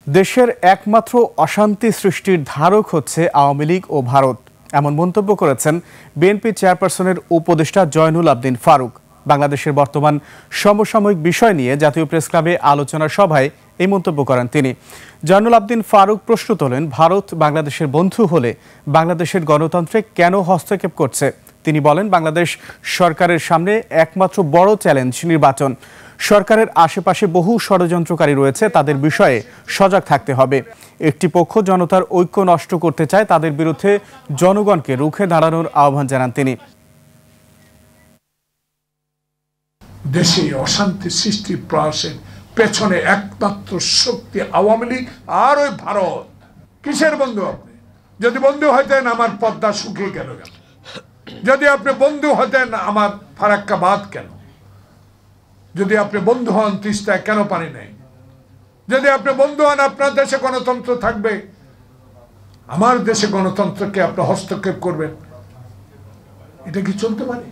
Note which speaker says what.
Speaker 1: দেশের একমাত্র অশান্তি সৃষ্টির ধারক হচ্ছে আওয়ামী লীগ ও ভারত, এমন মন্তব্য করেছেন বিএনপি চেয়ারপারসনের উপদেষ্টা জয়নুল আবদিন ফারুক। বাংলাদেশের বর্তমান সমসাময়িক বিষয় নিয়ে জাতীয় প্রেসক্লাবে আলোচনা সভায় এই মন্তব্য করেন তিনি। জয়নুল আবদিন ফারুক প্রশ্ন তোলেন, ভারত বাংলাদেশের বন্ধু হলে বাংলাদেশের গণতন্ত্রে কেন হস্তক্ষেপ করছে? তিনি বলেন, বাংলাদেশ সরকারের সামনে একমাত্র বড় চ্যালেঞ্জ নির্বাচন। সরকারের আশেপাশে বহু ষড়যন্ত্রকারী রয়েছে, তাদের বিষয়ে সজাগ থাকতে হবে। একটি পক্ষ জনতার ঐক্য নষ্ট করতে চায়, তাদের বিরুদ্ধে জনগণকে রুখে দাঁড়ানোর আহ্বান জানান তিনি।
Speaker 2: দেশে অশান্তি সৃষ্টির প্রয়াসের পেছনে একমাত্র শক্তি আওয়ামী লীগ আর ওই ভারত। কিসের বন্ধু আপনি? যদি বন্ধু হইতেন আমার পদ্মা শুকিয়ে গেল কেন? যদি আপনি বন্ধু হতেন আমার ফারাক্কা বাদ কেন? যদি আপনি বন্ধু হন তিস্তায় কেন পানি নেই? যদি আপনি বন্ধু হন আপনার দেশে গণতন্ত্র থাকবে, আমার দেশে গণতন্ত্রকে আপনি হস্তক্ষেপ করবেন, এটা কি চলতে পারে?